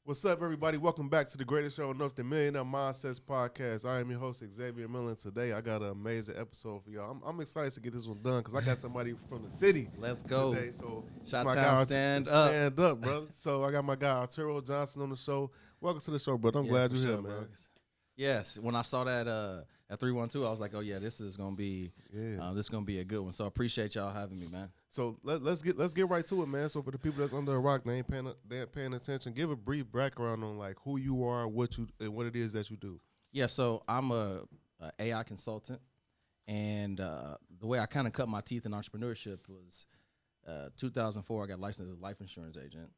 What's up, everybody? Welcome back to the greatest show on earth, the Millionaire Mindsets Podcast. I am your host, Xavier Miller. Today, I got an amazing episode for y'all. I'm excited to get this one done because I got somebody from the city. Let's go. Today, so Shot-town, stand up. Stand up, brother. So I got my guy Arturo Johnson on the show. Welcome to the show, brother. I'm glad you're here, man. Yes, when I saw that at 312, I was like, oh yeah, this is gonna be a good one. So I appreciate y'all having me, man. So let's get right to it, man. So for the people that's under a rock, they ain't paying attention. Give a brief background on like who you are, what it is that you do. Yeah, so I'm a AI consultant, and the way I kind of cut my teeth in entrepreneurship was 2004. I got licensed as a life insurance agent,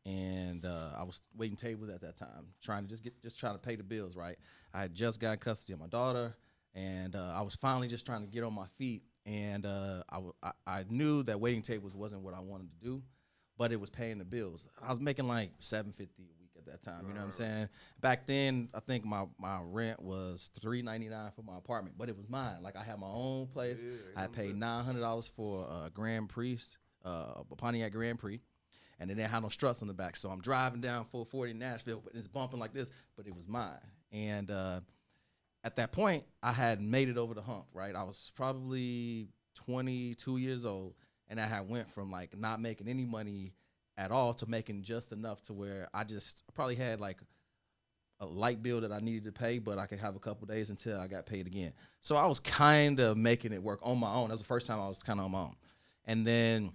and I was waiting tables at that time, trying to pay the bills. Right, I had just got custody of my daughter, and I was finally just trying to get on my feet. And I knew that waiting tables wasn't what I wanted to do, but it was paying the bills. I was making like $750 a week at that time. You know what I'm saying? Back then, I think my rent was $399 for my apartment, but it was mine. Like I had my own place. I paid $900 for a Grand Prix, a Pontiac Grand Prix, and then they had no struts on the back. So I'm driving down 440 in Nashville, but it's bumping like this, but it was mine. And at that point, I had made it over the hump, right? I was probably 22 years old, and I had went from like not making any money at all to making just enough to where I probably had like a light bill that I needed to pay, but I could have a couple days until I got paid again. So I was kind of making it work on my own. That was the first time I was kind of on my own. And then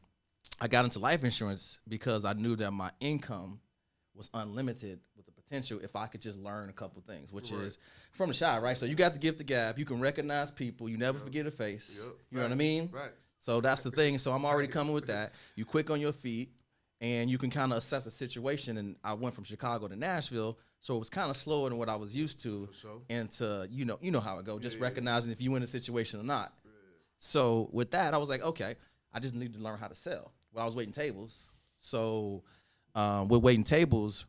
I got into life insurance because I knew that my income was unlimited with the potential if I could just learn a couple things, which is from the shy, right? So you got the gift of gab. You can recognize people. You never forget a face. You know what I mean? So that's the thing. So I'm already coming with that. You quick on your feet, and you can kind of assess a situation. And I went from Chicago to Nashville, so it was kind of slower than what I was used to. And to, you know how it goes, just recognizing if you in a situation or not. So with that, I was like, okay, I just need to learn how to sell. Well, I was waiting tables. So with waiting tables,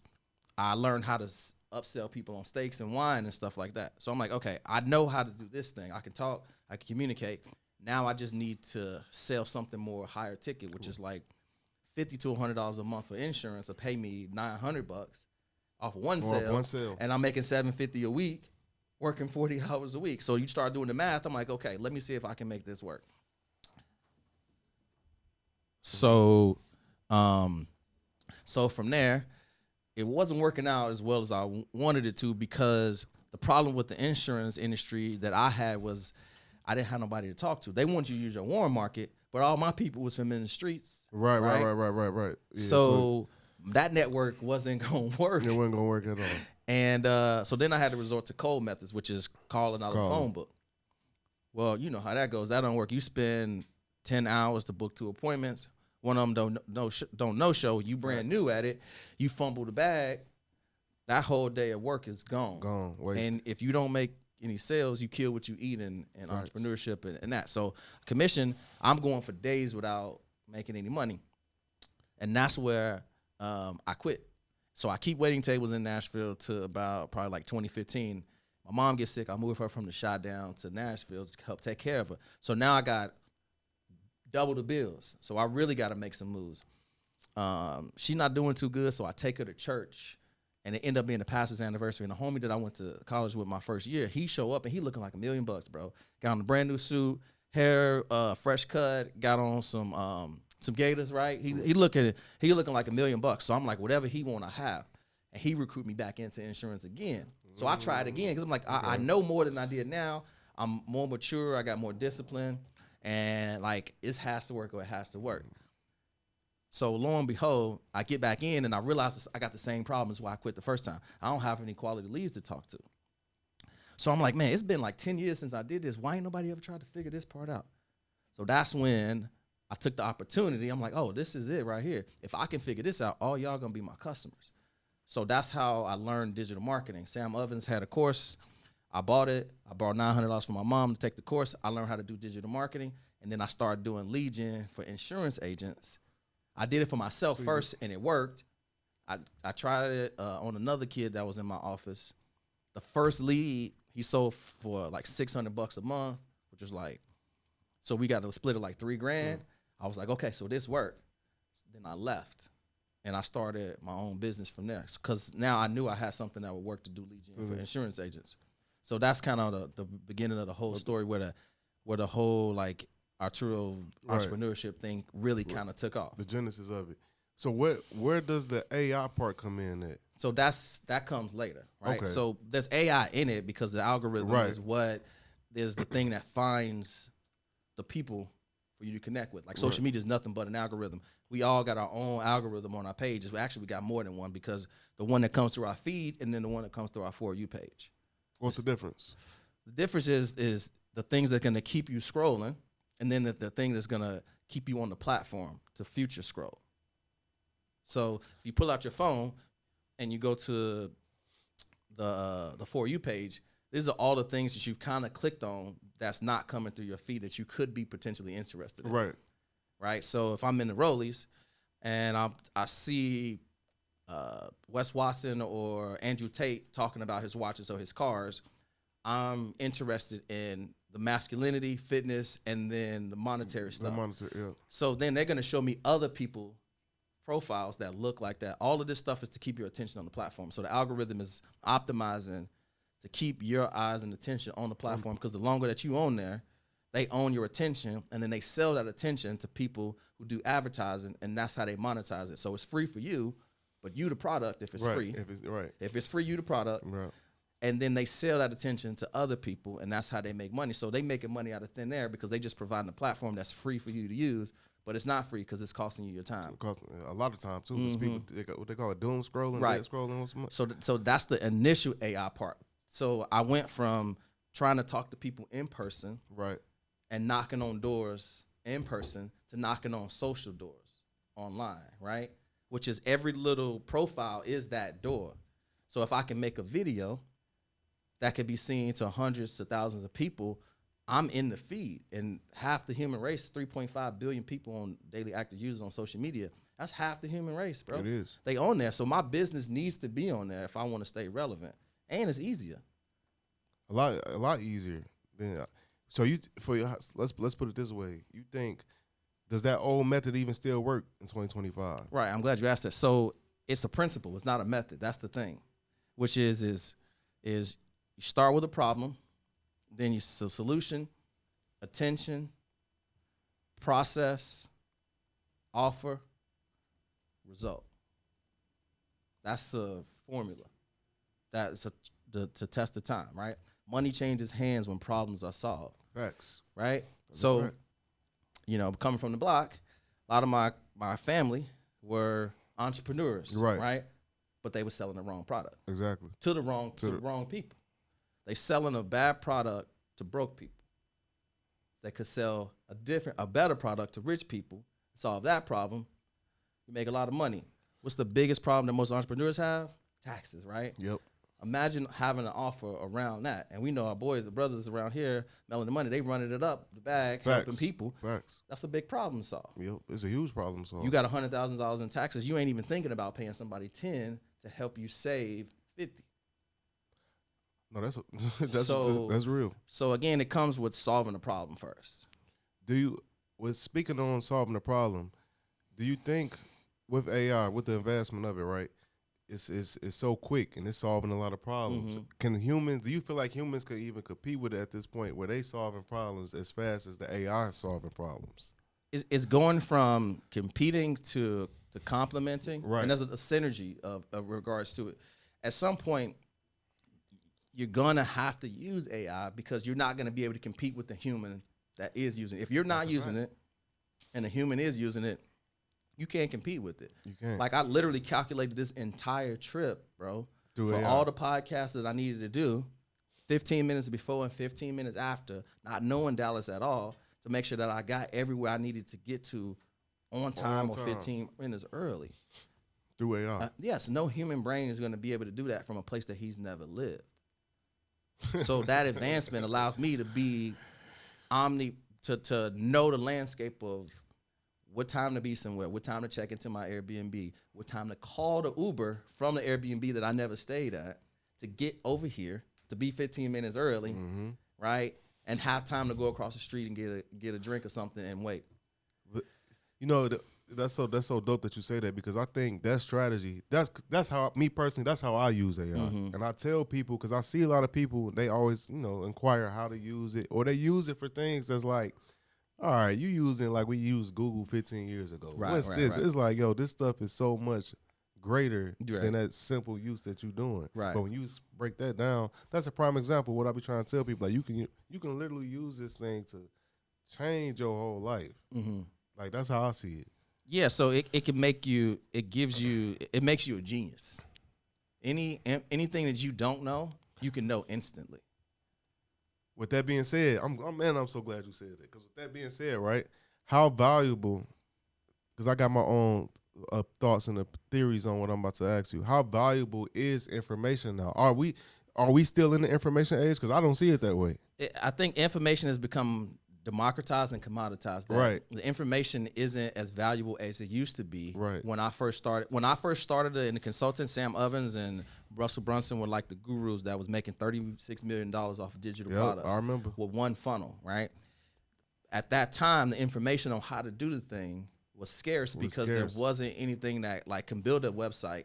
I learned how to upsell people on steaks and wine and stuff like that. So I'm like, okay, I know how to do this thing. I can talk, I can communicate. Now I just need to sell something more higher ticket, which is like $50 to $100 a month for insurance, or pay me $900 off of one sale, and I'm making $750 a week, working 40 hours a week. So you start doing the math. I'm like, okay, let me see if I can make this work. So, so from there, it wasn't working out as well as I wanted it to, because the problem with the insurance industry that I had was I didn't have nobody to talk to. They wanted you to use your warm market, but all my people was from in the streets. Right. Yeah, so that network wasn't going to work. It wasn't going to work at all. And so then I had to resort to cold methods, which is calling out a phone book. Well, you know how that goes. That don't work. You spend 10 hours to book 2 appointments. One of them don't no-show. You brand new at it. You fumble the bag. That whole day of work is gone. Wasted. And if you don't make any sales, you kill what you eat in entrepreneurship and that. So commission, I'm going for days without making any money. And that's where I quit. So I keep waiting tables in Nashville to about probably like 2015. My mom gets sick. I move her from the shot down to Nashville to help take care of her. So now I got double the bills. So I really got to make some moves. She's not doing too good, so I take her to church, and it ended up being the pastor's anniversary. And the homie that I went to college with my first year, he show up, and he looking like $1 million, bro. Got on a brand new suit, hair fresh cut, got on some gators, right? He looking like $1 million. So I'm like, whatever he want, I have. And he recruit me back into insurance again. So I tried again, because I'm like, I know more than I did now. I'm more mature. I got more discipline. And like, it has to work or it has to work. So lo and behold, I get back in and I realize I got the same problems why I quit the first time. I don't have any quality leads to talk to. So I'm like, man, it's been like 10 years since I did this. Why ain't nobody ever tried to figure this part out? So that's when I took the opportunity. I'm like, oh, this is it right here. If I can figure this out, all y'all gonna be my customers. So that's how I learned digital marketing. Sam Ovens had a course. I bought it. I borrowed $900 from my mom to take the course. I learned how to do digital marketing, and then I started doing lead gen for insurance agents. I did it for myself first, and it worked. I tried it on another kid that was in my office. The first lead, he sold for like $600 a month, which was like, so we got to split it like $3 grand. I was like, okay, so this worked. Then I left. and I started my own business from there. Because now I knew I had something that would work to do lead gen for insurance agents. So that's kind of the beginning of the whole story where the whole like Arturo entrepreneurship thing really kind of took off. The genesis of it. So where does the AI part come in at? So that comes later, right? Okay. So there's AI in it because the algorithm is the thing that finds the people for you to connect with. Like social media is nothing but an algorithm. We all got our own algorithm on our pages. Actually, we got more than one because the one that comes through our feed and then the one that comes through our For You page. What's the difference? The difference is the things that are going to keep you scrolling, and then the thing that's going to keep you on the platform to future scroll. So if you pull out your phone and you go to the For You page, these are all the things that you've kind of clicked on that's not coming through your feed that you could be potentially interested in. Right. So if I'm in the Rollies and I see Wes Watson or Andrew Tate talking about his watches or his cars, I'm interested in the masculinity, fitness, and then the monetary stuff. So then they're going to show me other people profiles that look like that. All of this stuff is to keep your attention on the platform. So the algorithm is optimizing to keep your eyes and attention on the platform, because the longer that you own there, they own your attention, and then they sell that attention to people who do advertising, and that's how they monetize it. So it's free for you, but you the product if it's free. If it's free, you the product. And then they sell that attention to other people, and that's how they make money. So they making money out of thin air because they just providing a platform that's free for you to use, but it's not free because it's costing you your time. A lot of time too. People, what they call it, doom scrolling, dead scrolling. So that's the initial AI part. So I went from trying to talk to people in person, and knocking on doors in person, to knocking on social doors online, right? Which is every little profile is that door. So if I can make a video that could be seen to hundreds to thousands of people, I'm in the feed. And half the human race, 3.5 billion people on daily active users on social media, that's half the human race, bro. It is. They on there. So my business needs to be on there if I want to stay relevant. And it's easier. A lot easier than so let's put it this way. You think, does that old method even still work in 2025? Right. I'm glad you asked that. So it's a principle. It's not a method. That's the thing, which is you start with a problem, then you solution, attention, process, offer, result. That's a formula. That's to test the time, right? Money changes hands when problems are solved. Facts. Right? So, coming from the block, a lot of my family were entrepreneurs, right? But they were selling the wrong product. Exactly. To the wrong people. They selling a bad product to broke people. They could sell a better product to rich people, solve that problem, you make a lot of money. What's the biggest problem that most entrepreneurs have? Taxes, right? Yep. Imagine having an offer around that. And we know our boys, the brothers around here, Melanin Money, they running it up the bag, helping people. Facts. That's a big problem to solve. Yep, it's a huge problem to solve. You got $100,000 in taxes. You ain't even thinking about paying somebody 10 to help you save 50. No, that's real. So again, it comes with solving the problem first. Speaking on solving the problem, do you think with AI, with the investment of it, right? It's so quick and it's solving a lot of problems. Do you feel like humans could even compete with it at this point where they solving problems as fast as the AI is solving problems? It's going from competing to complementing, right? And there's a synergy of regards to it. At some point, you're gonna have to use AI because you're not gonna be able to compete with the human that is using it. If you're not using it and the human is using it, you can't compete with it. You can't. Like I literally calculated this entire trip, bro, for AI. All the podcasts that I needed to do, 15 minutes before and 15 minutes after, not knowing Dallas at all, to make sure that I got everywhere I needed to get to on time or 15 minutes early. Through AI. Yes, no human brain is going to be able to do that from a place that he's never lived. So that advancement allows me to be to know the landscape of what time to be somewhere, what time to check into my Airbnb, what time to call the Uber from the Airbnb that I never stayed at to get over here, to be 15 minutes early, right? And have time to go across the street and get a drink or something and wait. But, that's so dope that you say that, because I think that strategy, that's how, me personally, that's how I use AI. And I tell people, because I see a lot of people, they always, inquire how to use it, or they use it for things that's like, all right, you using like we used Google 15 years ago. What's this? Right. It's like, yo, this stuff is so much greater than that simple use that you're doing. Right. But when you break that down, that's a prime example of what I be trying to tell people. Like, you can literally use this thing to change your whole life. Like, that's how I see it. Yeah, so it can make you, it makes you a genius. Anything that you don't know, you can know instantly. With that being said, I'm so glad you said that, because with that being said, right, how valuable, because I got my own thoughts and theories on what I'm about to ask you. How valuable is information now? Are we still in the information age? Because I don't see it that way. I think information has become democratized and commoditized. Right. The information isn't as valuable as it used to be. Right. When I first started in the consultant, Sam Ovens and Russell Brunson were like the gurus that was making $36 million off of digital product. I remember. With one funnel, right? At that time, the information on how to do the thing was scarce because there wasn't anything that like can build a website.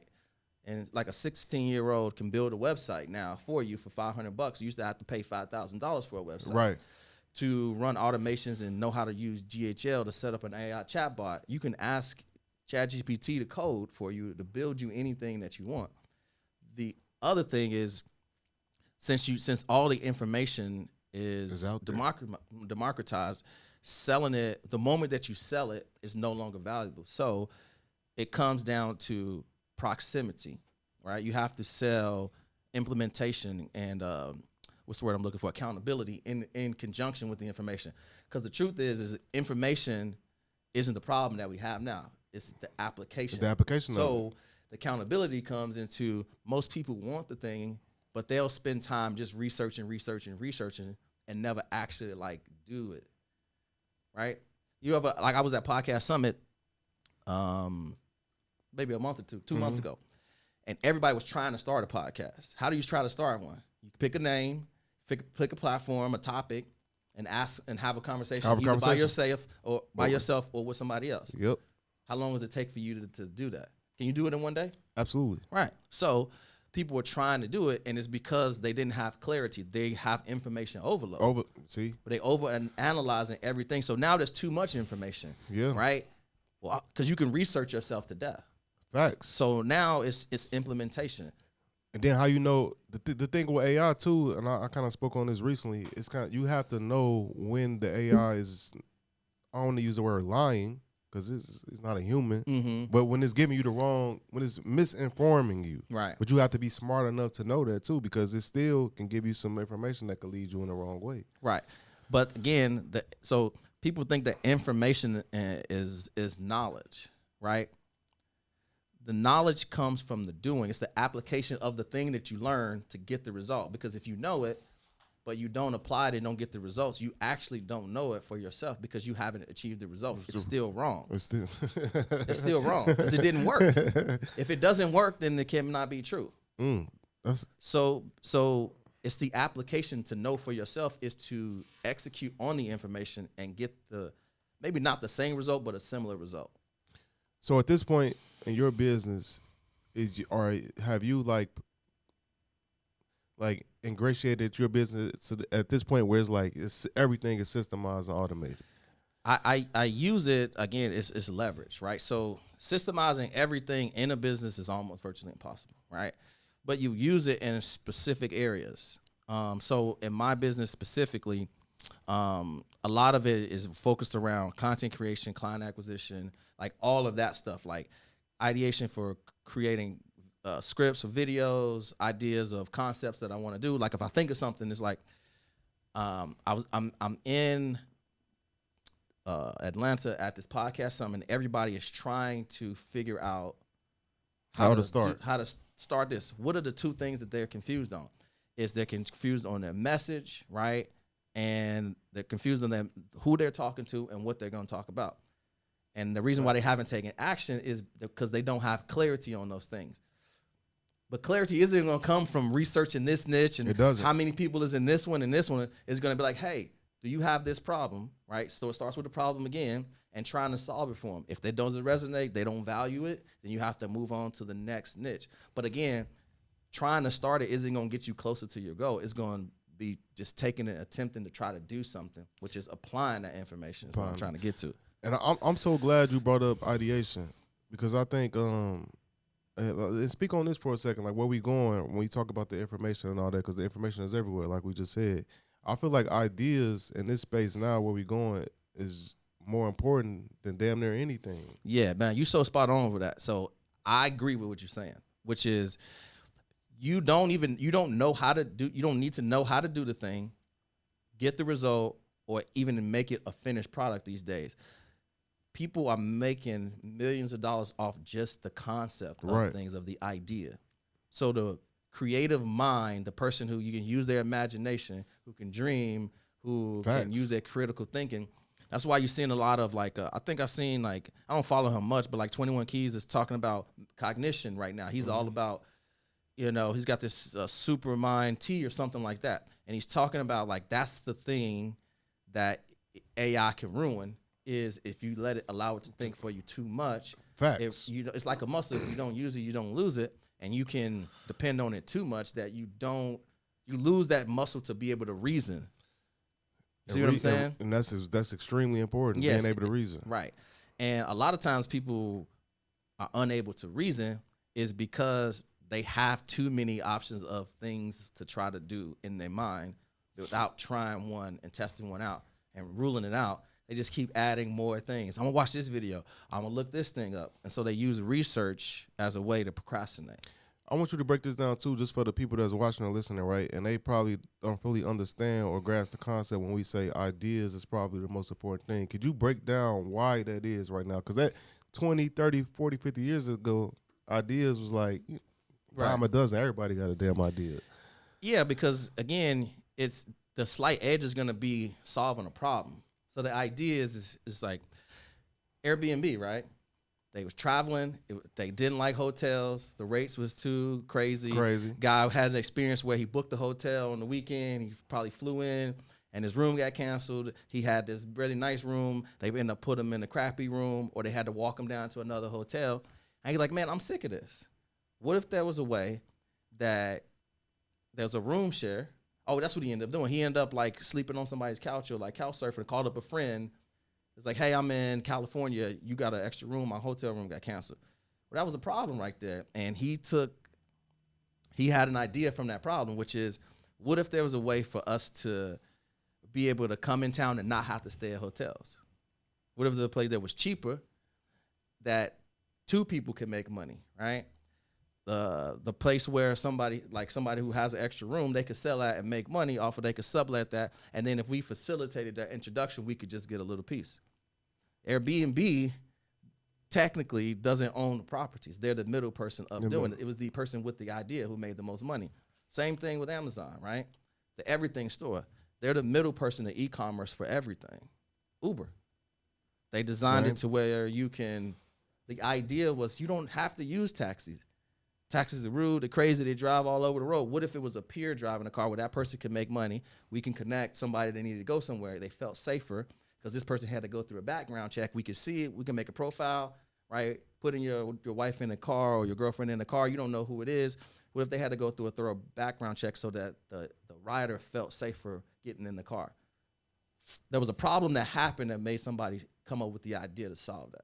And like a 16-year-old can build a website now for you for $500. You used to have to pay $5,000 for a website. Right. To run automations and know how to use GHL to set up an AI chatbot, you can ask ChatGPT to code for you to build you anything that you want. The other thing is, since all the information is democratized, selling it, the moment that you sell it, is no longer valuable. So it comes down to proximity, right? You have to sell implementation and what's the word I'm looking for? Accountability in conjunction with the information. Because the truth is information isn't the problem that we have now. It's the application. The application. So the accountability comes into, most people want the thing, but they'll spend time just researching, and never actually like do it. Right? You ever, like, I was at Podcast Summit maybe a month or two months ago, and everybody was trying to start a podcast. How do you try to start one? You pick a name, pick a platform, a topic, and ask and have a conversation, either by yourself or with somebody else. Yep. How long does it take for you to do that? Can you do it in one day? Absolutely. Right. So people were trying to do it, and it's because they didn't have clarity. They have information overload. But they analyzing everything. So now there's too much information. Yeah. Right. Well, because you can research yourself to death. Facts. So now it's implementation. And then how you know the thing with AI too, and I kind of spoke on this recently. It's kind of, you have to know when the AI is, I don't want to use the word lying, because it's not a human, but when it's giving you when it's misinforming you. Right. But you have to be smart enough to know that too, because it still can give you some information that could lead you in the wrong way. Right. But again, so people think that information is knowledge, right? The knowledge comes from the doing. It's the application of the thing that you learn to get the result. Because if you know it, but you don't apply it and don't get the results, you actually don't know it for yourself because you haven't achieved the results. It's still wrong. It's still wrong because it didn't work. If it doesn't work, then it cannot be true. So it's the application to know for yourself is to execute on the information and get maybe not the same result, but a similar result. So at this point in your business, have you like ingratiated your business at this point where it's like everything is systemized and automated? I use it, again, it's leverage, right? So systemizing everything in a business is almost virtually impossible, right? But you use it in specific areas. So in my business specifically, a lot of it is focused around content creation, client acquisition, like all of that stuff, like ideation for creating scripts or videos, ideas of concepts that I want to do. Like if I think of something, it's like I'm in Atlanta at this podcast summit, and everybody is trying to figure out how to start this. What are the two things that they're confused on? Is they're confused on their message, right? And they're confused on who they're talking to and what they're going to talk about. And the reason why they haven't taken action is because they don't have clarity on those things. But clarity isn't going to come from researching this niche and how many people is in this one and this one. Is going to be like, hey, do you have this problem, right? So it starts with the problem again, and trying to solve it for them. If that doesn't resonate, they don't value it, then you have to move on to the next niche. But again, trying to start it isn't going to get you closer to your goal. It's going to be just taking and attempting to try to do something, which is applying that information is what I'm trying to get to. And I'm so glad you brought up ideation, because I think and speak on this for a second, like where we going when you talk about the information and all that, because the information is everywhere, like we just said. I feel like ideas in this space now where we going is more important than damn near anything. Yeah, man, you so spot on over that. So I agree with what you're saying, which is you don't know how to do, you don't need to know how to do the thing, get the result, or even make it a finished product these days. People are making millions of dollars off just the concept of things, of the idea. So the creative mind, the person who you can use their imagination, who can dream, who can use their critical thinking. That's why you're seeing a lot of like, I think I've seen like, I don't follow him much, but like 21 Keys is talking about cognition right now. He's all about, you know, he's got this super mind T or something like that. And he's talking about like, that's the thing that AI can ruin, is if you allow it to think for you too much. Facts. It's like a muscle. If you don't use it, you don't lose it. And you can depend on it too much that you lose that muscle to be able to reason. See what I'm saying? And that's extremely important, being able to reason. Right. And a lot of times people are unable to reason is because they have too many options of things to try to do in their mind without trying one and testing one out and ruling it out. They just keep adding more things. I'm going to watch this video. I'm going to look this thing up. And so they use research as a way to procrastinate. I want you to break this down, too, just for the people that's watching and listening, right? And they probably don't fully understand or grasp the concept when we say ideas is probably the most important thing. Could you break down why that is right now? Because that 20, 30, 40, 50 years ago, ideas was like, dime a dozen. Everybody got a damn idea. Yeah, because, again, it's the slight edge is going to be solving a problem. So the idea is like Airbnb, right? They was traveling. They didn't like hotels. The rates was too crazy. Guy had an experience where he booked the hotel on the weekend. He probably flew in, and his room got canceled. He had this really nice room. They ended up putting him in a crappy room, or they had to walk him down to another hotel. And he's like, man, I'm sick of this. What if there was a way that there's a room share? Oh, that's what he ended up doing. He ended up like sleeping on somebody's couch or like couch surfing, called up a friend. It's like, hey, I'm in California. You got an extra room. My hotel room got canceled. Well, that was a problem right there. And he had an idea from that problem, which is, what if there was a way for us to be able to come in town and not have to stay at hotels? What if there was a place that was cheaper that two people could make money, right? The place where somebody who has an extra room, they could sell that and make money off of, they could sublet that. And then if we facilitated that introduction, we could just get a little piece. Airbnb technically doesn't own the properties. They're the middle person of doing it. It was the person with the idea who made the most money. Same thing with Amazon, right? The everything store. They're the middle person in e-commerce for everything. Uber. They designed it to where the idea was you don't have to use taxis. Taxis are rude, they're crazy, they drive all over the road. What if it was a peer driving a car where that person could make money? We can connect somebody that needed to go somewhere. They felt safer because this person had to go through a background check. We could see it. We can make a profile, right? Putting your wife in a car or your girlfriend in a car. You don't know who it is. What if they had to go through a thorough background check so that the rider felt safer getting in the car? There was a problem that happened that made somebody come up with the idea to solve that.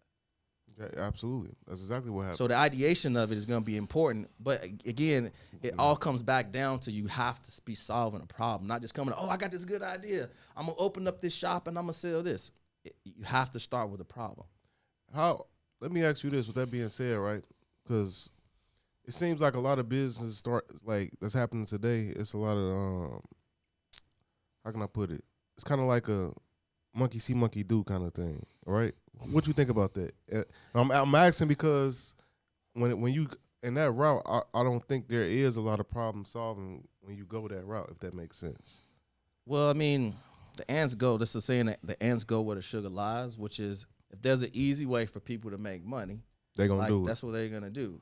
Yeah, absolutely. That's exactly what happened. So the ideation of it is going to be important. But again, it all comes back down to you have to be solving a problem, not just coming, oh, I got this good idea. I'm going to open up this shop and I'm going to sell this. You have to start with a problem. Let me ask you this, with that being said, right? Because it seems like a lot of business that's happening today. It's a lot of, how can I put it? It's kind of like a monkey see, monkey do kind of thing, right? What you think about that? I'm asking because when you in that route, I don't think there is a lot of problem solving when you go that route, if that makes sense. Well, I mean, the ants go. This is saying that the ants go where the sugar lies, which is if there's an easy way for people to make money, they're gonna do it. That's what they're gonna do,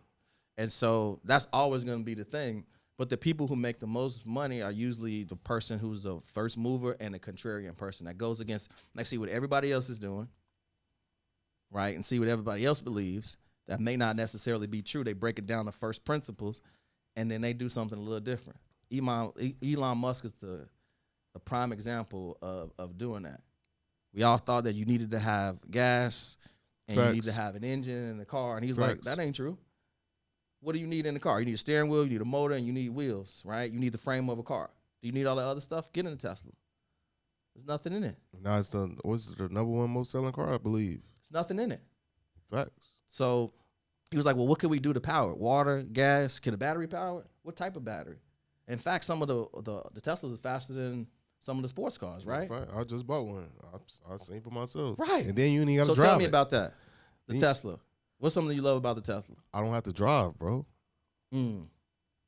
and so that's always gonna be the thing. But the people who make the most money are usually the person who's a first mover and a contrarian person that goes against, like, see what everybody else is doing. right, and see what everybody else believes that may not necessarily be true. They break it down to first principles, and then they do something a little different. Elon Musk is the prime example of doing that. We all thought that you needed to have gas and you need to have an engine in the car, and he's like, that ain't true. What do you need in the car? You need a steering wheel, you need a motor, and you need wheels, right? You need the frame of a car. Do you need all the other stuff? Get in a Tesla. There's nothing in it. Now it's what's the number one most selling car, I believe. There's nothing in it. Facts. So he was like, well, what can we do to power it? Water, gas, can a battery power it? What type of battery? In fact, some of the Teslas are faster than some of the sports cars, right? I just bought one. I seen for myself. Right. And then you ain't got to drive. So tell me about that. The Tesla. What's something you love about the Tesla? I don't have to drive, bro.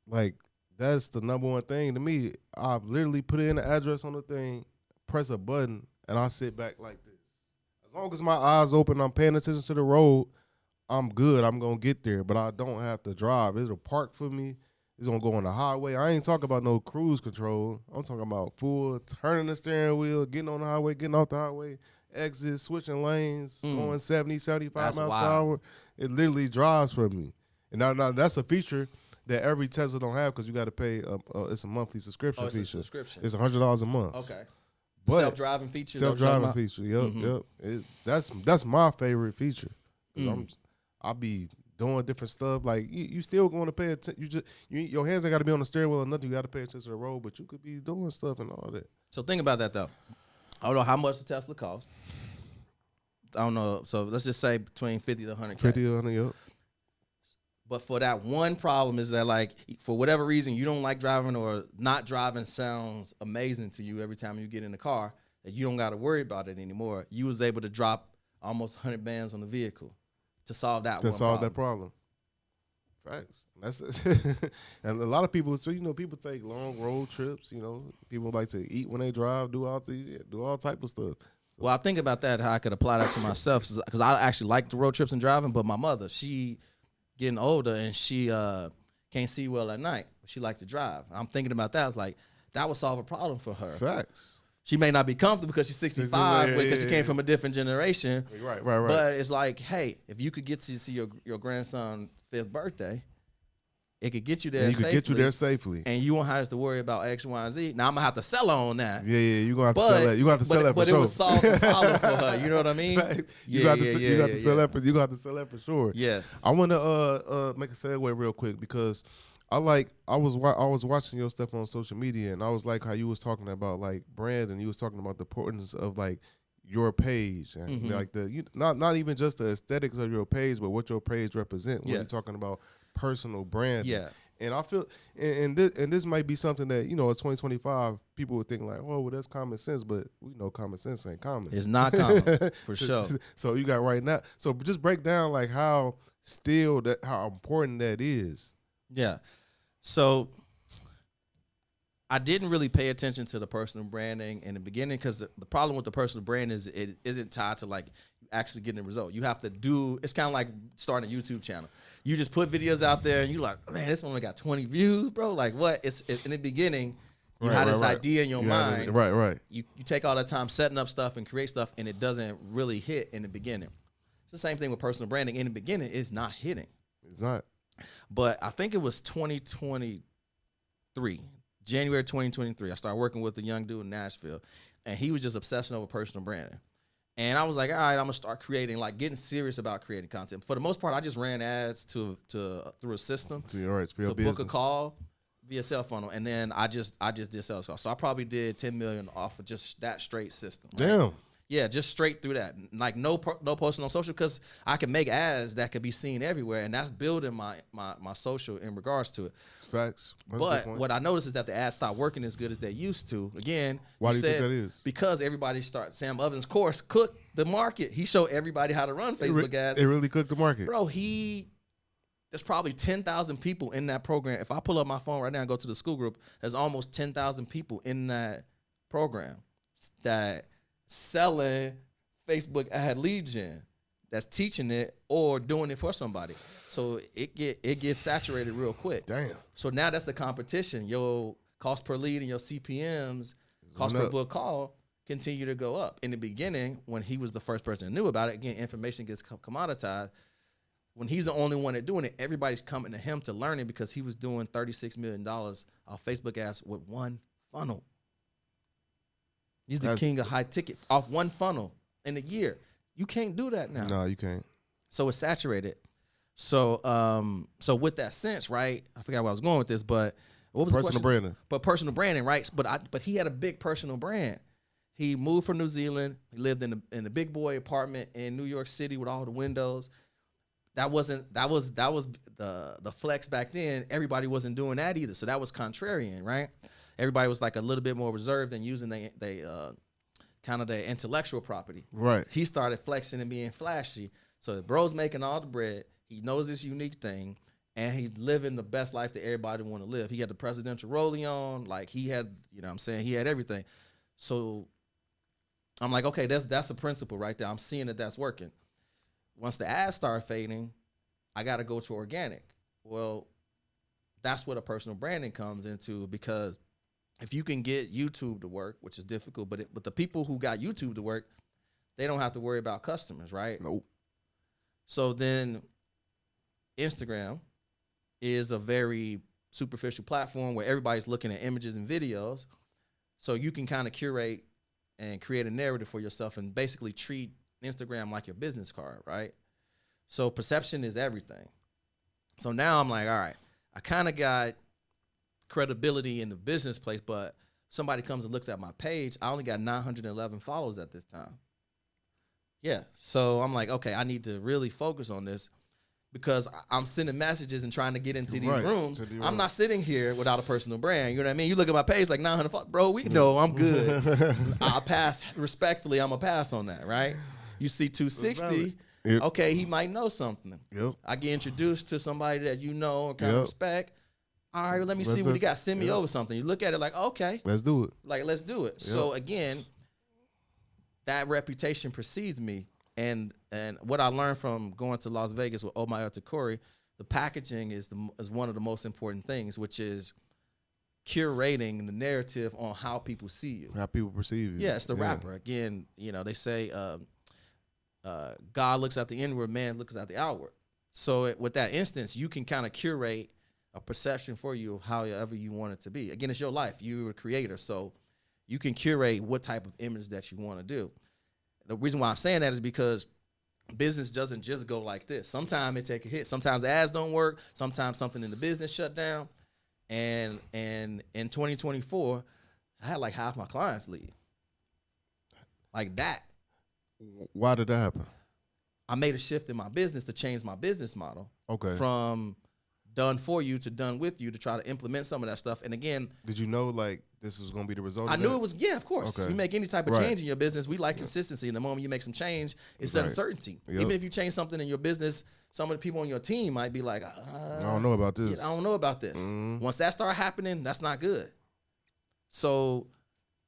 Like, that's the number one thing to me. I've literally put in the address on the thing, press a button, and I sit back like this. As long as my eyes open, I'm paying attention to the road, I'm good. I'm going to get there, but I don't have to drive. It'll park for me. It's going to go on the highway. I ain't talking about no cruise control. I'm talking about full turning the steering wheel, getting on the highway, getting off the highway, exit, switching lanes, going 70, 75 miles per hour. It literally drives for me. And now that's a feature that every Tesla don't have because you got to pay. It's a monthly subscription feature. It's a subscription. It's $100 a month. Okay. But self-driving feature. Self-driving feature. Yep. That's my favorite feature. I'll be doing different stuff. Like you still going to pay attention. Your hands ain't got to be on the steering wheel or nothing. You got to pay attention to the road, but you could be doing stuff and all that. So think about that though. I don't know how much the Tesla costs. I don't know. So let's just say between 50 to 100K. 50 to 100, yep. But for that one problem is that, like, for whatever reason, you don't like driving or not driving sounds amazing to you every time you get in the car, that you don't got to worry about it anymore. You was able to drop almost 100 bands on the vehicle to solve that problem. Facts. That's and a lot of people, so people take long road trips. People like to eat when they drive, do all type of stuff. So. Well, I think about that, how I could apply that to myself, because I actually like the road trips and driving, but my mother, she getting older and she can't see well at night, but she likes to drive. I'm thinking about that. I was like, that would solve a problem for her. Facts. She may not be comfortable because she's 65, because she came from a different generation. Right. But it's like, hey, if you could get to see your grandson's 5th birthday, it could get you there safely. Get you there safely. And you won't have to worry about X, Y, and Z. Now, I'm going to have to sell her on that. Yeah, you're going to have to sell that. You got to sell that for sure. But it would solve the problem for her. You know what I mean? You got to sell that. You got to sell that for sure. Yes. I want to make a segue real quick because I was watching your stuff on social media, and I was like how you was talking about like brand, and you was talking about the importance of like your page and like not even just the aesthetics of your page, but what your page represent when you're talking about personal brand. Yeah. And I feel, and this might be something that, in 2025, people would think like, oh, well, that's common sense, but we know common sense ain't common. It's not common, for sure. So you got right now. So just break down like how important that is. Yeah. So I didn't really pay attention to the personal branding in the beginning because the problem with the personal brand is it isn't tied to like actually getting a result. You have to it's kind of like starting a YouTube channel. You just put videos out there and you're like, man, this one only got 20 views, bro. Like what? It's in the beginning, you had this idea in your mind. Right. You take all that time setting up stuff and create stuff, and it doesn't really hit in the beginning. It's the same thing with personal branding. In the beginning, it's not hitting. It's not. But I think it was 2023, January 2023. I started working with a young dude in Nashville, and he was just obsessing over personal branding. And I was like, all right, I'm gonna start creating, like getting serious about creating content. For the most part, I just ran ads through a system to book a call via cell funnel, and then I just did sales calls. So I probably did 10 million off of just that straight system. Right? Damn. Yeah, just straight through that. Like no posting on social, because I can make ads that could be seen everywhere, and that's building my social in regards to it. Facts. But what I noticed is that the ads stopped working as good as they used to. Again, why do you think that is? Because everybody Sam Ovens' course cooked the market. He showed everybody how to run Facebook ads. It really cooked the market. Bro, there's probably 10,000 people in that program. If I pull up my phone right now and go to the school group, there's almost 10,000 people in that program that selling Facebook ad lead gen, that's teaching it or doing it for somebody. So it gets saturated real quick. Damn. So now that's the competition. Your cost per lead and your CPMs, cost per book call, continue to go up. In the beginning, when he was the first person who knew about it, again, information gets commoditized. When he's the only one that's doing it, everybody's coming to him to learn it because he was doing $36 million off Facebook ads with one funnel. He's the king of high ticket off one funnel in a year. You can't do that now. No, you can't. So it's saturated. So so with that sense, right? I forgot where I was going with this, but what was personal branding? But personal branding, right? But he had a big personal brand. He moved from New Zealand. He lived in a big boy apartment in New York City with all the windows. That was the flex back then. Everybody wasn't doing that either. So that was contrarian, right? Everybody was like a little bit more reserved and using they kind of their intellectual property. Right. He started flexing and being flashy. So the bro's making all the bread. He knows this unique thing, and he's living the best life that everybody want to live. He had the presidential rollie on, like he had, you know what I'm saying, he had everything. So I'm like, okay, that's a principle right there. I'm seeing that that's working. Once the ads start fading, I got to go to organic. Well, that's what a personal branding comes into, because if you can get YouTube to work, which is difficult, but the people who got YouTube to work, they don't have to worry about customers, right? Nope. So then Instagram is a very superficial platform where everybody's looking at images and videos. So you can kind of curate and create a narrative for yourself and basically treat Instagram like your business card, right? So perception is everything. So now I'm like, all right, I kind of got credibility in the business place, but somebody comes and looks at my page, I only got 911 followers at this time. Yeah, so I'm like, okay, I need to really focus on this because I'm sending messages and trying to get into these rooms. I'm not sitting here without a personal brand. You know what I mean? You look at my page like 900 followers. Bro, we know I'm good. I'll pass. Respectfully, I'm going to pass on that, right? You see 260, yep. Okay, he might know something. Yep. I get introduced to somebody that you know and kind of respect. All right, let me see what he got. Send me over something. You look at it like, okay. Let's do it. Like, let's do it. Yep. So, again, that reputation precedes me. And what I learned from going to Las Vegas with Omar Takori, the packaging is one of the most important things, which is curating the narrative on how people see you. How people perceive you. Yeah, it's the rapper. Again, you know, they say God looks at the inward, man looks at the outward. So with that instance, you can kind of curate a perception for you of however you want it to be. Again, it's your life. You're a creator, so you can curate what type of image that you want to do. The reason why I'm saying that is because business doesn't just go like this. Sometimes it take a hit. Sometimes the ads don't work. Sometimes something in the business shut down. And in 2024, I had like half my clients leave. Like that. Why did that happen? I made a shift in my business to change my business model. Okay. From done for you to done with you to try to implement some of that stuff. And again, did you know like this was going to be the result? I knew it was. Yeah, of course. Okay. You make any type of change in your business, we like consistency. And the moment you make some change, it's uncertainty. Yep. Even if you change something in your business, some of the people on your team might be like, I don't know about this. Yeah, I don't know about this. Once that start happening, that's not good. So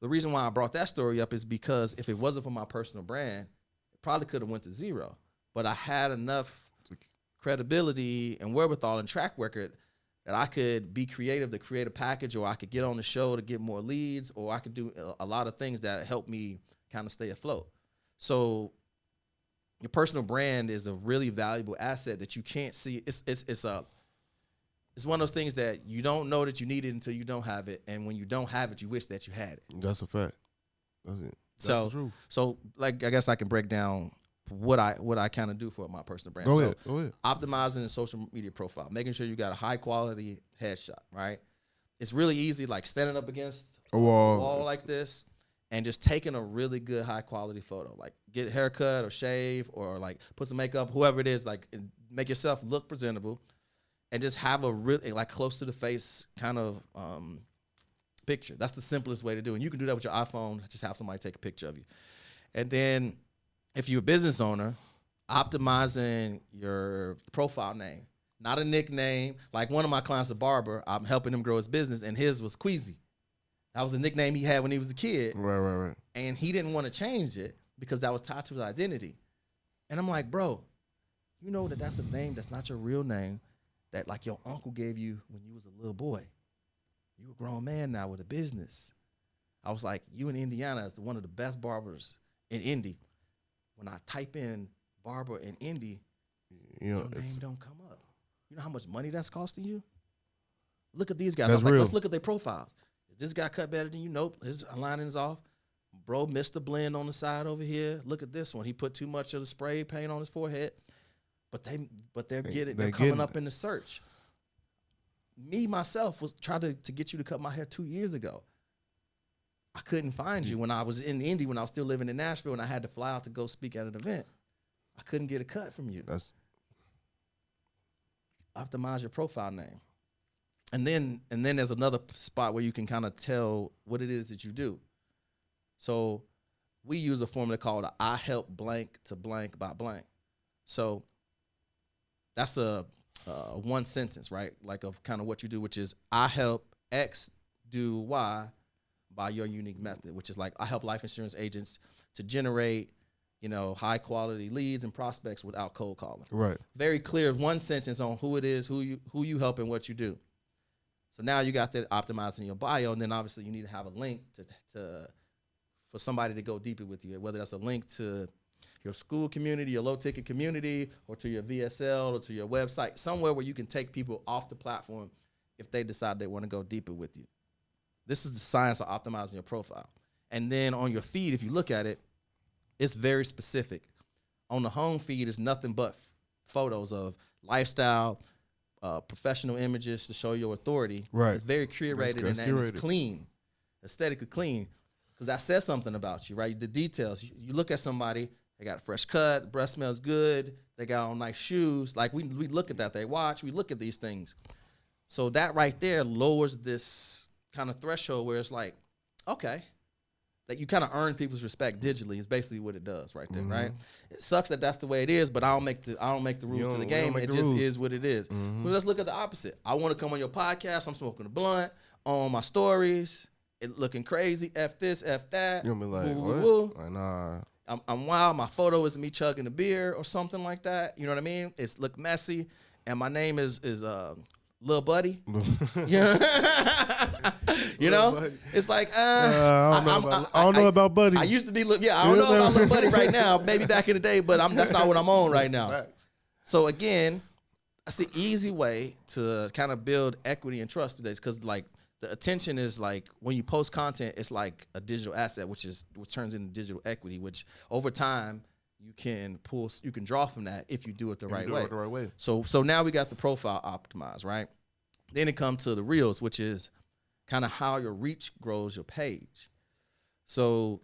the reason why I brought that story up is because if it wasn't for my personal brand, it probably could have went to zero. But I had enough credibility and wherewithal and track record that I could be creative to create a package, or I could get on the show to get more leads, or I could do a lot of things that help me kind of stay afloat. So your personal brand is a really valuable asset that you can't see. It's one of those things that you don't know that you need it until you don't have it, and when you don't have it, you wish that you had it. That's a fact. That's it. That's the truth. So like I guess I can break down what I kind of do for my personal brand. Go ahead. Optimizing the social media profile, making sure you got a high quality headshot, right? It's really easy, like standing up against a wall like this and just taking a really good high quality photo. Like get a haircut or shave or like put some makeup, whoever it is, like make yourself look presentable and just have a really like close to the face kind of picture. That's the simplest way to do it. And you can do that with your iPhone, just have somebody take a picture of you. And then if you're a business owner, optimizing your profile name, not a nickname. Like one of my clients, a barber, I'm helping him grow his business, and his was Queasy. That was a nickname he had when he was a kid. Right. And he didn't want to change it because that was tied to his identity. And I'm like, bro, you know that that's a name that's not your real name, that like your uncle gave you when you was a little boy. You a grown man now with a business. I was like, you in Indiana is one of the best barbers in Indy. When I type in barber in Indy, your name don't come up. You know how much money that's costing you? Look at these guys. I was like, let's look at their profiles. Is this guy cut better than you? Nope. His lining is off. Bro missed the blend on the side over here. Look at this one. He put too much of the spray paint on his forehead. But they're coming up in the search. Me, myself, was trying to get you to cut my hair 2 years ago. I couldn't find you when I was in Indy, when I was still living in Nashville, and I had to fly out to go speak at an event. I couldn't get a cut from you. Optimize your profile name. And then there's another spot where you can kind of tell what it is that you do. So we use a formula called I help blank to blank by blank. So that's a one sentence, right? Like of kind of what you do, which is I help X do Y by your unique method, which is like I help life insurance agents to generate, high quality leads and prospects without cold calling. Right. Very clear, one sentence on who it is, who you help and what you do. So now you got that optimized in your bio, and then obviously you need to have a link for somebody to go deeper with you, whether that's a link to your school community, your low ticket community, or to your VSL or to your website, somewhere where you can take people off the platform if they decide they want to go deeper with you. This is the science of optimizing your profile. And then on your feed, if you look at it, it's very specific. On the home feed is nothing but photos of lifestyle, professional images to show your authority. Right. It's very curated and it's clean, aesthetically clean, because that says something about you, right? The details. You look at somebody, they got a fresh cut, breath smells good, they got on nice shoes. Like we look at that, they watch, we look at these things. So that right there lowers this kind of threshold where it's like, okay, that you kind of earn people's respect digitally is basically what it does right there, right? It sucks that that's the way it is, but I don't make the rules to the game. It just is what it is. Well, let's look at the opposite. I want to come on your podcast. I'm smoking a blunt on my stories. It looking crazy. F this, F that. You'll be like, what? Like, nah. I'm wild. My photo is me chugging a beer or something like that. You know what I mean? It's look messy, and my name is Lil Buddy. You know? Buddy. It's like, I don't know about Buddy. I used to be, I don't know about Lil Buddy right now. Maybe back in the day, but that's not what I'm on right now. So again, that's the easy way to kind of build equity and trust today, because like the attention is like when you post content, it's like a digital asset, which turns into digital equity, which over time you can draw from that if you do it the right way. So now we got the profile optimized, right? Then it comes to the reels, which is kind of how your reach grows your page. So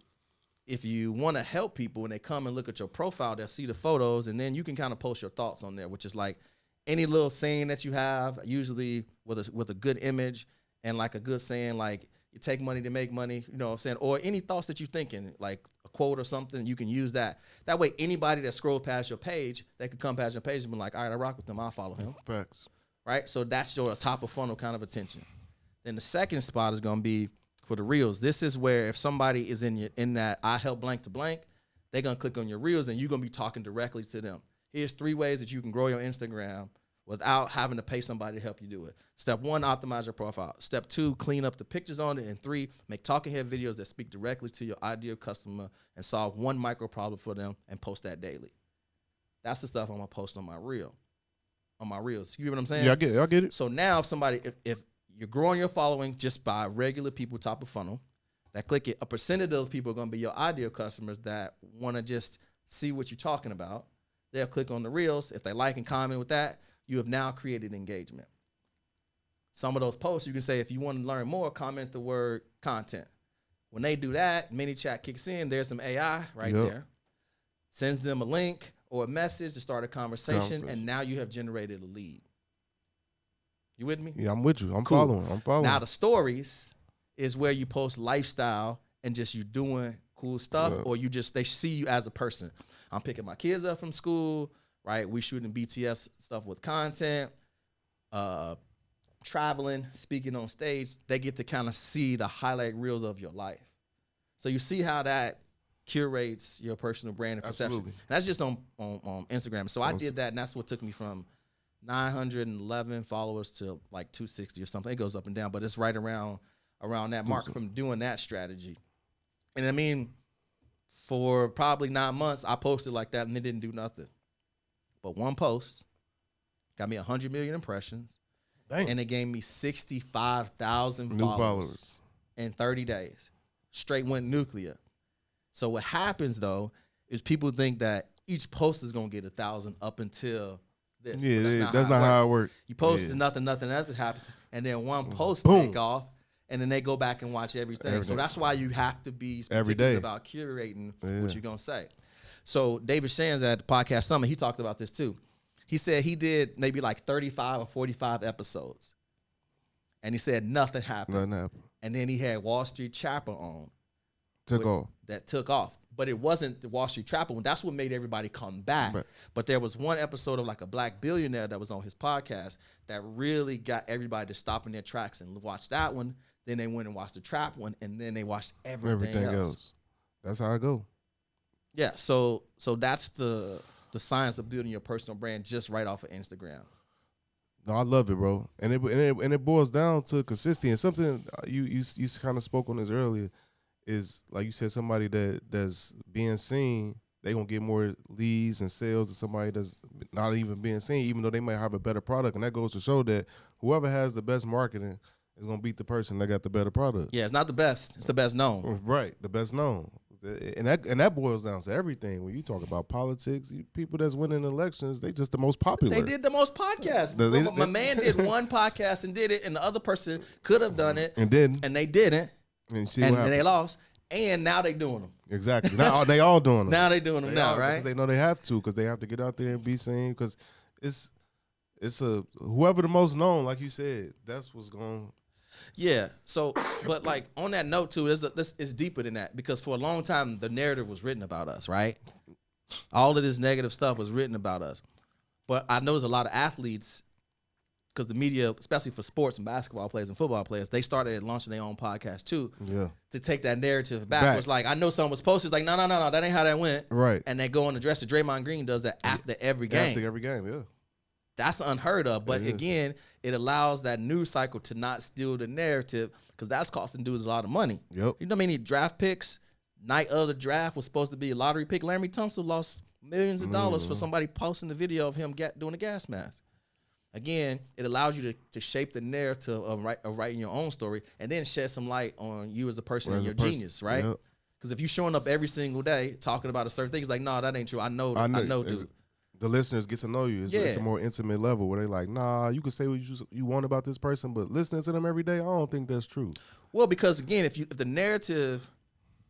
if you want to help people and they come and look at your profile, they'll see the photos, and then you can kind of post your thoughts on there, which is like any little saying that you have, usually with a good image and like a good saying, like you take money to make money, you know what I'm saying? Or any thoughts that you're thinking, like a quote or something, you can use that. That way, anybody that scrolls past your page, they could come past your page and be like, all right, I rock with them, I'll follow him. Facts. Right? So that's your top of funnel kind of attention. Then the second spot is going to be for the reels. This is where if somebody is in that I help blank to blank, they're going to click on your reels and you're going to be talking directly to them. Here's 3 ways that you can grow your Instagram without having to pay somebody to help you do it. Step 1, optimize your profile. Step 2, clean up the pictures on it. And 3, make talking head videos that speak directly to your ideal customer and solve one micro problem for them and post that daily. That's the stuff I'm going to post on my reel. On my reels. You get what I'm saying? Yeah, I get it. So now if you're growing your following just by regular people top of funnel that click it, a percent of those people are going to be your ideal customers that want to just see what you're talking about. They'll click on the reels. If they like and comment with that, you have now created engagement. Some of those posts, you can say, if you want to learn more, comment the word content. When they do that, ManyChat kicks in. There's some AI right there. Sends them a link or a message to start a conversation, and now you have generated a lead. You with me? Yeah, I'm with you. I'm following. Now the stories is where you post lifestyle and just you doing cool stuff, or they see you as a person. I'm picking my kids up from school, right? We shooting BTS stuff with content, traveling, speaking on stage. They get to kind of see the highlight reel of your life. So you see how that curates your personal brand and perception. Absolutely. And that's just on Instagram. So I did that, and that's what took me from 911 followers to like 260 or something. It goes up and down, but it's right around around that mark from doing that strategy. And I mean, for probably 9 months, I posted like that and it didn't do nothing. But one post got me 100 million impressions. Dang. And it gave me 65,000 followers in 30 days. Straight went nuclear. So what happens though is people think that each post is gonna get 1,000 up until this. Yeah, that's not how it works. You post and nothing happens, and then one post take off, and then they go back and watch everything. So that's why you have to be meticulous about curating what you're gonna say. So David Shands at the Podcast Summit, he talked about this too. He said he did maybe like 35 or 45 episodes, and he said nothing happened. Nothing happened. And then he had Wall Street Trapper on. That took off. But it wasn't the Wall Street Trapper one. That's what made everybody come back. Right. But there was one episode of like a black billionaire that was on his podcast that really got everybody to stop in their tracks and watch that one. Then they went and watched the Trap one, and then they watched everything else. That's how I go. Yeah, so that's the science of building your personal brand just right off of Instagram. No, I love it, bro. And it boils down to consistency. And something you kind of spoke on this earlier is, like you said, somebody that's being seen, they gonna get more leads and sales than somebody that's not even being seen, even though they might have a better product. And that goes to show that whoever has the best marketing is gonna beat the person that got the better product. Yeah, it's not the best; it's the best known. Right, the best known. And that boils down to everything. When you talk about politics, people that's winning elections, they just the most popular. They did the most podcasts. My man did one podcast and did it, and the other person could have done it and they didn't, and they lost. And now they doing them. Exactly. Now they all doing them. Now they doing them now, right? Because they know they have to. Because they have to get out there and be seen. Because it's whoever the most known, like you said, that's what's going. Yeah. So, but like on that note too, it's deeper than that, because for a long time the narrative was written about us, right? All of this negative stuff was written about us. But I noticed a lot of athletes, because the media, especially for sports and basketball players and football players, they started launching their own podcast too. Yeah. To take that narrative back. It was like, I know someone was posted, like, no, that ain't how that went. Right. And they go on the dresser. Draymond Green does that after every game. After every game, yeah. That's unheard of. But again, it allows that news cycle to not steal the narrative, because that's costing dudes a lot of money. Yep. You know how many draft picks, night of the draft was supposed to be a lottery pick? Larry Tunsil lost millions of dollars for somebody posting the video of him doing a gas mask. Again, it allows you to shape the narrative of writing your own story, and then shed some light on you as a person and your genius, right? Because if you're showing up every single day talking about a certain thing, it's like, no, that ain't true. I know, dude. The listeners get to know you. It's a more intimate level where they're like, nah, you can say what you want about this person, but listening to them every day, I don't think that's true. Well, because again, if the narrative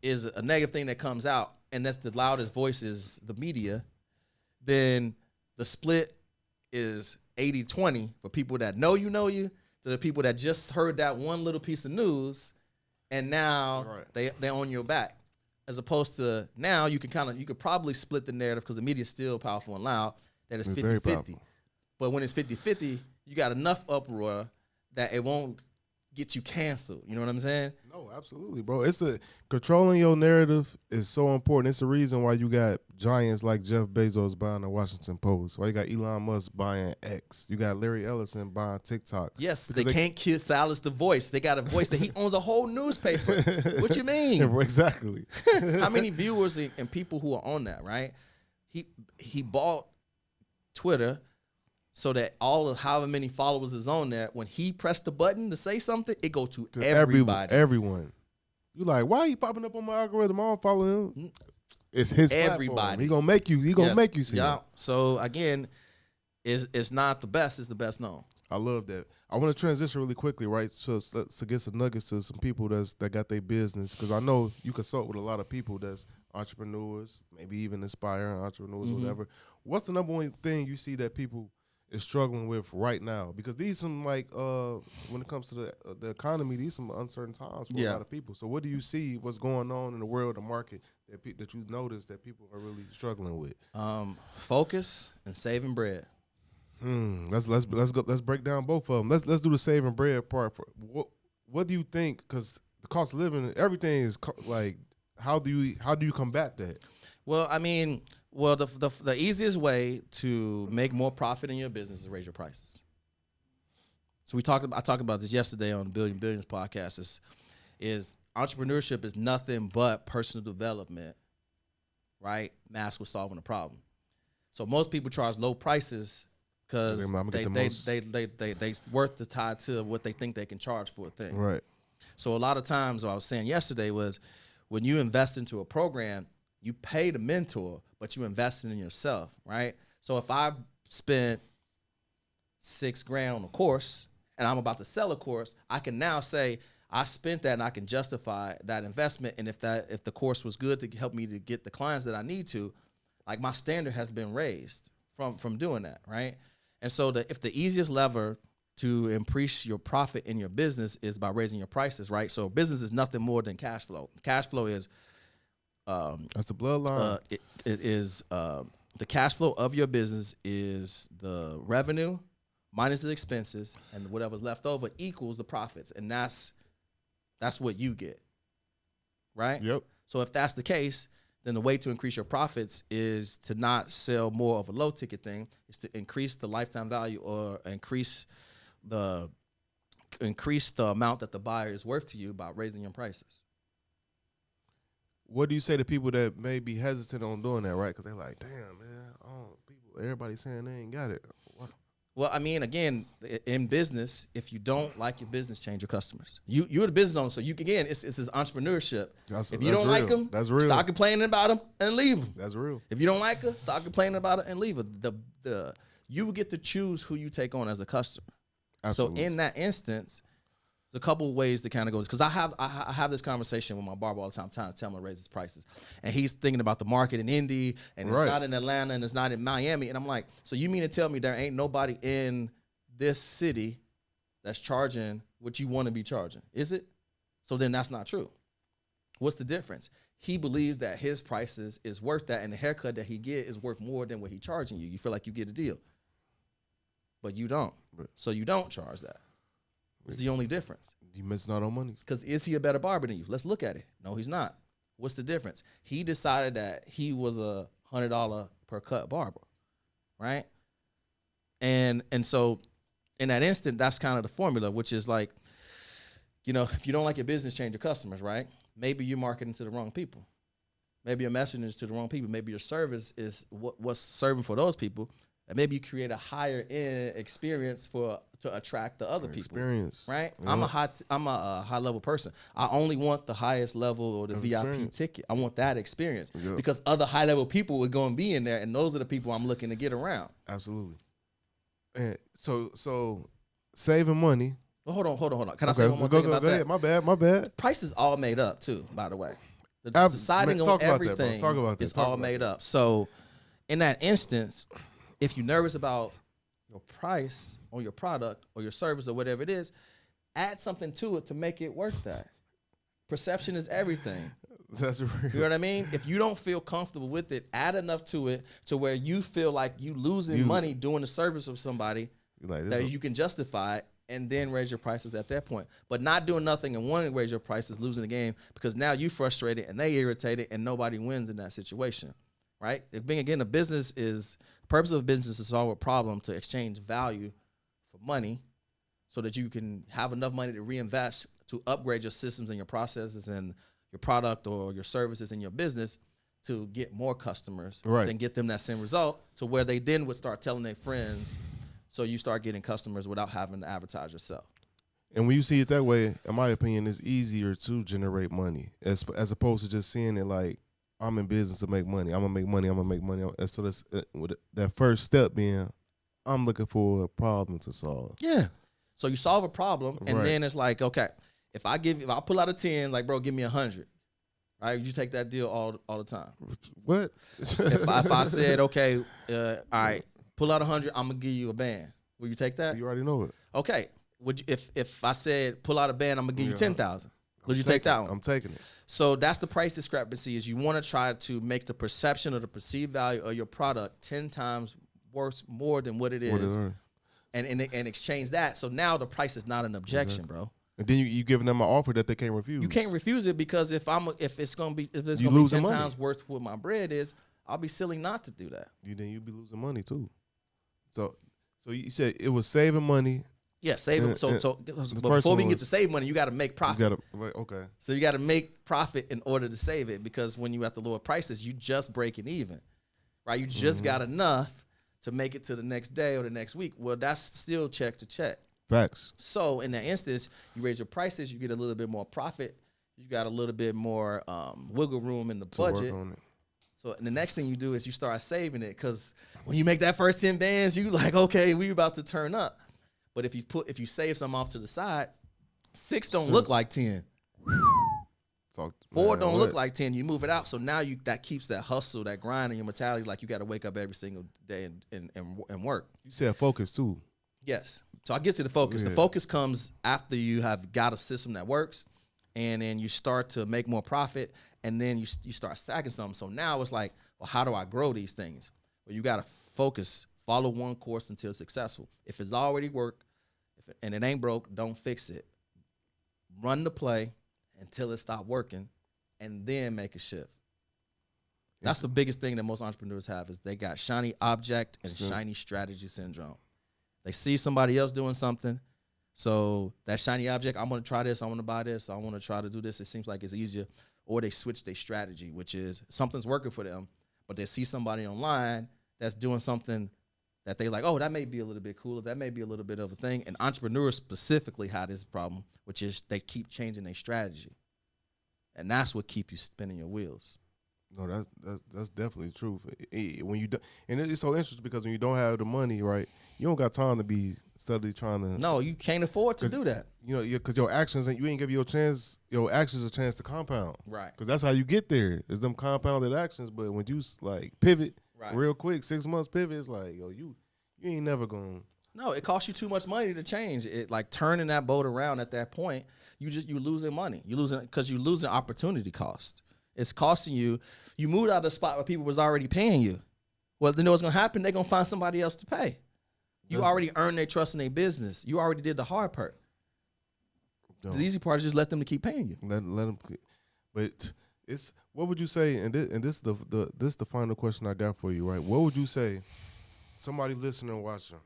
is a negative thing that comes out, and that's the loudest voice is the media, then the split is 80-20 for people that know you to the people that just heard that one little piece of news, and now they're on your back. As opposed to now, you could probably split the narrative, because the media is still powerful and loud, that it's 50-50. But when it's 50-50, you got enough uproar that it won't get you canceled. You know what I'm saying? No, absolutely, bro. Controlling your narrative is so important. It's the reason why you got giants like Jeff Bezos buying the Washington Post. Why you got Elon Musk buying X. You got Larry Ellison buying TikTok. Yes, they can't silence the voice. They got a voice that he owns a whole newspaper. What you mean? Exactly. How many viewers and people who are on that, right? He bought Twitter so that all of however many followers is on there, when he pressed the button to say something, it go to everybody. Everyone. You like, why are you popping up on my algorithm? I don't follow him. It's his everybody. Platform. He gonna make you see it. So again, it's not the best, it's the best known. I love that. I want to transition really quickly, right? So get some nuggets to some people that got their business, because I know you consult with a lot of people that's entrepreneurs, maybe even aspiring entrepreneurs, whatever. What's the number one thing you see that people is struggling with right now? Because these some when it comes to the economy, these some uncertain times for a lot of people. So what do you see? What's going on in the world, the market that you notice that people are really struggling with? Focus and saving bread. Let's break down both of them. Let's do the saving bread part. What do you think? Because the cost of living, everything is like, how do you combat that? Well, I mean, the easiest way to make more profit in your business is raise your prices. So I talked about this yesterday on the Billions podcast. Is entrepreneurship is nothing but personal development, right? Masked with solving a problem. So most people charge low prices because they worth the tie to what they think they can charge for a thing. Right. So a lot of times, what I was saying yesterday was, when you invest into a program, you pay the mentor, but you invest in yourself, right? So if I spent $6,000 on a course and I'm about to sell a course, I can now say I spent that and I can justify that investment. And if the course was good to help me to get the clients that I need to, like, my standard has been raised from doing that, right? And so if the easiest lever to increase your profit in your business is by raising your prices, right? So business is nothing more than cash flow. Cash flow is that's the bloodline. It is the cash flow of your business is the revenue minus the expenses, and whatever's left over equals the profits, and that's what you get, right? Yep. So if that's the case, then the way to increase your profits is to not sell more of a low ticket thing. Is to increase the lifetime value or increase the amount that the buyer is worth to you by raising your prices. What do you say to people that may be hesitant on doing that, right? Because they're like, damn, man, everybody's saying they ain't got it. What? Well, I mean, again, in business, if you don't like your business, change your customers. You're the business owner, so you can, again, it's this entrepreneurship. If you don't like them, stop complaining about them and leave them. That's real. If you don't like her, stop complaining about it and leave her. You get to choose who you take on as a customer. Absolutely. So in that instance, there's a couple of ways to kind of go, because I have this conversation with my barber all the time, trying to tell him to raise his prices, and he's thinking about the market in Indy, and it's not in Atlanta, and it's not in Miami, and I'm like, so you mean to tell me there ain't nobody in this city that's charging what you want to be charging? Is it? So then that's not true. What's the difference? He believes that his prices is worth that, and the haircut that he get is worth more than what he's charging you. You feel like you get a deal, but you don't. So you don't charge that. It's the only difference. You missing out on money. Because is he a better barber than you? Let's look at it. No, he's not. What's the difference? He decided that he was a $100 per cut barber, right? And so in that instant, that's kind of the formula, which is like, if you don't like your business, change your customers, right? Maybe you're marketing to the wrong people. Maybe your messaging is to the wrong people. Maybe your service is what's serving for those people. And maybe you create a higher end experience to attract the other people. Experience, right? Yeah. I'm a high level person. I only want the highest level or the VIP ticket. I want that experience because other high level people are going to be in there, and those are the people I'm looking to get around. Absolutely. And so saving money. Well, hold on. Can I say one more thing about that? My bad. Price is all made up too, by the way. The deciding on everything is all made up. So in that instance, if you're nervous about your price on your product or your service or whatever it is, add something to it to make it worth that. Perception is everything. That's real. You know what I mean? If you don't feel comfortable with it, add enough to it to where you feel like you losing money doing the service of somebody that you can justify it, and then raise your prices at that point. But not doing nothing and wanting to raise your prices, losing the game, because now you frustrated and they irritated and nobody wins in that situation, right? The purpose of business is to solve a problem, to exchange value for money so that you can have enough money to reinvest to upgrade your systems and your processes and your product or your services in your business to get more customers, then get them that same result to where they then would start telling their friends. So you start getting customers without having to advertise yourself. And when you see it that way, in my opinion, it's easier to generate money as opposed to just seeing it like, I'm in business to make money. I'm going to make money. I'm going to make money. As for this, with that first step being, I'm looking for a problem to solve. Yeah. So you solve a problem, and then it's like, okay, if I pull out a 10, like, bro, give me 100. Right? You take that deal all the time. What? if I said, okay, all right, pull out 100, I'm gonna give you a band. Will you take that? You already know it. Okay. Would you, if I said pull out a band, I'm gonna give you 10,000. Would you take that one? I'm taking it. So that's the price discrepancy. Is you want to try to make the perception or the perceived value of your product 10 times worth more than what it is, and exchange that. So now the price is not an objection, bro. And then you giving them an offer that they can't refuse. You can't refuse it because if it's gonna be 10 times worth what my bread is, I'll be silly not to do that. Then you'd be losing money too. So you said it was saving money, Yeah, saving. So but before we can get to save money, you got to make profit. Okay. So you got to make profit in order to save it, because when you at the lower prices, you just breaking even, right? You just got enough to make it to the next day or the next week. Well, that's still check to check. Facts. So in that instance, you raise your prices, you get a little bit more profit. You got a little bit more wiggle room in the budget. Work on it. So the next thing you do is you start saving it, because when you make that first 10 bands, you like, okay, we about to turn up. But if you save some off to the side, 6 don't look like 10. 4 don't look like 10. You move it out, so now that keeps that hustle, that grind in your mentality. Like you got to wake up every single day and work. You said focus too. Yes. So I get to the focus. The focus comes after you have got a system that works, and then you start to make more profit, and then you start stacking something. So now it's like, well, how do I grow these things? Well, you got to focus. Follow one course until successful. If it's already worked and it ain't broke, don't fix it. Run the play until it stops working, and then make a shift. That's the biggest thing that most entrepreneurs have, is they got shiny object and shiny strategy syndrome. They see somebody else doing something, so that shiny object, I'm going to try this, I want to buy this, I want to try to do this, it seems like it's easier. Or they switch their strategy, which is something's working for them, but they see somebody online that's doing something that they like, oh, that may be a little bit cooler, that may be a little bit of a thing. And entrepreneurs specifically have this problem, which is they keep changing their strategy. And that's what keep you spinning your wheels. No, that's definitely true. When you and it's so interesting, because when you don't have the money, right, you don't got time to be steadily trying to. No, you can't afford to do that. You know, because your actions, and you ain't give your actions a chance to compound. Right. Because that's how you get there. Is them compounded actions. But when you like pivot real quick, 6 months pivot, it's like, yo, you ain't never gonna. No, it costs you too much money to change it. Like turning that boat around at that point, you losing money. You losing opportunity cost. It's costing you. You moved out of the spot where people was already paying you. Well, you know what's gonna happen? They're gonna find somebody else to pay. You already earned their trust in their business. You already did the hard part. The easy part is just let them to keep paying you. Let them. But it's, what would you say? And this the final question I got for you, right? What would you say? Somebody listening and watching,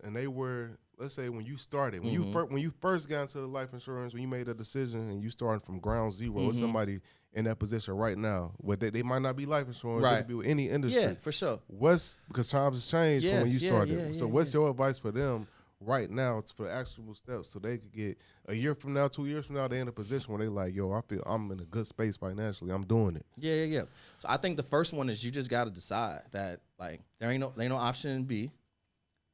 they were, let's say, when you started, when you first got into the life insurance, when you made a decision and you started from ground zero, with somebody in that position right now, where they might not be life insurance, it could be with any industry. Yeah, for sure. Because times has changed from when you started. So what's your advice for them right now for actionable steps, so they could get a year from now, 2 years from now, they're in a position where they like, yo, I feel I'm in a good space financially. I'm doing it. Yeah. So I think the first one is you just got to decide that, like, there ain't no option B.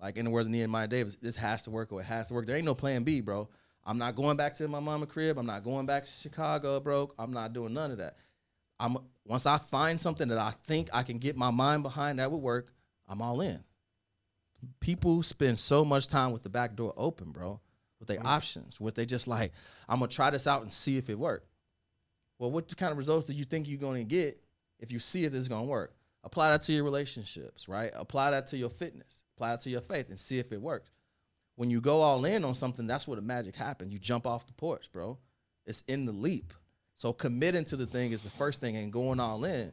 Like, in the words of Nehemiah Davis, this has to work or it has to work. There ain't no plan B, bro. I'm not going back to my mama crib. I'm not going back to Chicago, bro. I'm not doing none of that. Once I find something that I think I can get my mind behind that would work, I'm all in. People spend so much time with the back door open, bro, with their options, with they just like, I'm going to try this out and see if it works. Well, what kind of results do you think you're going to get if you see if this is going to work? Apply that to your relationships, right? Apply that to your fitness. Apply it to your faith and see if it works. When you go all in on something, that's where the magic happens. You jump off the porch, bro. It's in the leap. So committing to the thing is the first thing, and going all in.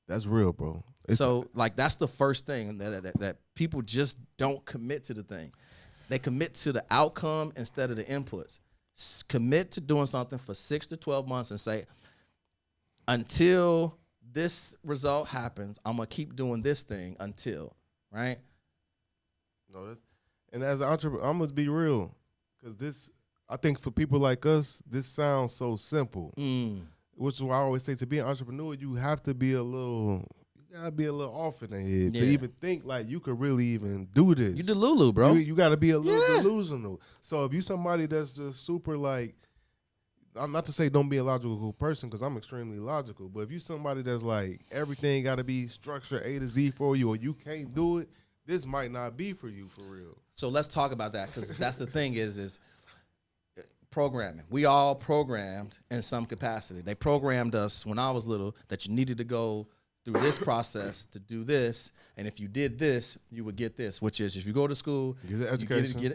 That's real, bro. So, like, that's the first thing that people just don't commit to the thing. They commit to the outcome instead of the inputs. Commit to doing something for 6 to 12 months and say, until this result happens, I'm going to keep doing this thing until, right? No, and as an entrepreneur, I'm going to be real, because I think for people like us, this sounds so simple. Which is why I always say, to be an entrepreneur, you have to be a little off in the head to even think like you could really even do this. You delulu, bro. You got to be a little delusional. So if you somebody that's just super like, I'm not to say don't be a logical person, because I'm extremely logical, but if you somebody that's like everything got to be structured A to Z for you, or you can't do it, this might not be for you for real. So let's talk about that, because that's the thing is programming. We all programmed in some capacity. They programmed us when I was little that you needed to go through this process to do this, and if you did this, you would get this, which is if you go to school, get an education, you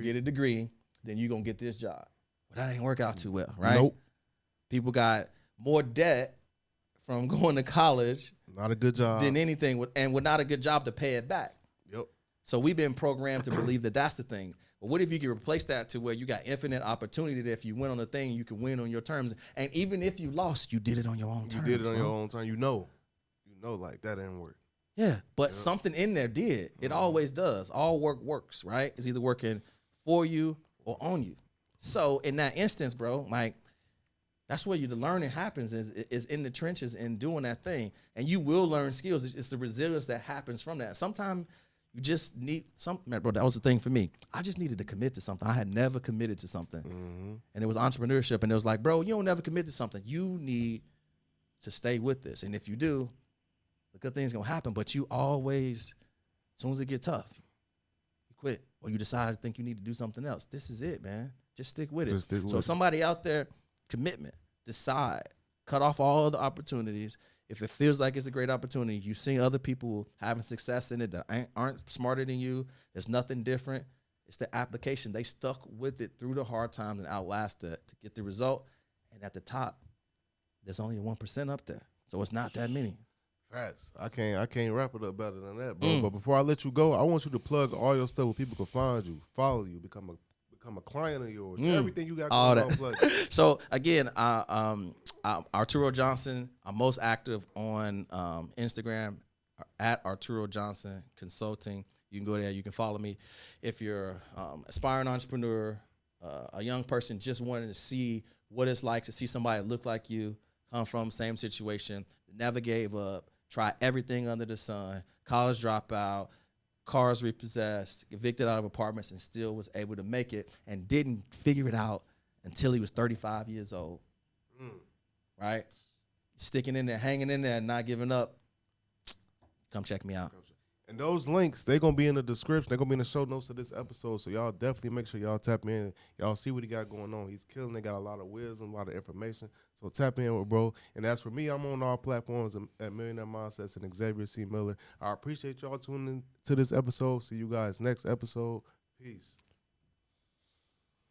get a degree, then you're going to get this job. But that ain't work out too well, right? Nope. People got more debt from going to college. Not a good job. Than anything, and with not a good job to pay it back. Yep. So we've been programmed to believe that that's the thing. But what if you can replace that to where you got infinite opportunity that if you win on the thing, you can win on your terms. And even if you lost, you did it on your own terms. You did it on your own time. You know, like that didn't work. Yeah, but something in there did. It always does. All work works, right? It's either working for you or on you. So in that instance, bro, like that's where the learning happens is in the trenches and doing that thing. And you will learn skills. It's the resilience that happens from that. Sometimes you just need something, bro. That was the thing for me. I just needed to commit to something. I had never committed to something. And it was entrepreneurship. And it was like, bro, you don't never commit to something. You need to stay with this. And if you do, the good thing's going to happen. But you always, as soon as it gets tough, you quit. Or you decide to think you need to do something else. This is it, man. Just stick with it. So somebody out there, commitment, decide, cut off all other opportunities. If it feels like it's a great opportunity, you've seen other people having success in it that aren't smarter than you. There's nothing different. It's the application. They stuck with it through the hard times and outlasted to get the result. And at the top, there's only 1% up there. So it's not that many. Facts. I can't wrap it up better than that, bro. But before I let you go, I want you to plug all your stuff where people can find you, follow you, become a client of yours. Everything you got going on. Plug. So again, Arturo Johnson. I'm most active on Instagram at Arturo Johnson Consulting. You can go there. You can follow me. If you're aspiring entrepreneur, a young person just wanting to see what it's like to see somebody look like you, come from same situation, never gave up, try everything under the sun, college dropout, cars repossessed, evicted out of apartments, and still was able to make it and didn't figure it out until he was 35 years old. Right? Sticking in there, hanging in there, and not giving up. Come check me out. And those links, they're going to be in the description. They're going to be in the show notes of this episode. So y'all definitely make sure y'all tap in. Y'all see what he got going on. He's killing. They got a lot of wisdom, a lot of information. So tap in with bro. And as for me, I'm on all platforms at Millionaire Mindsets and Xavier C. Miller. I appreciate y'all tuning in to this episode. See you guys next episode. Peace.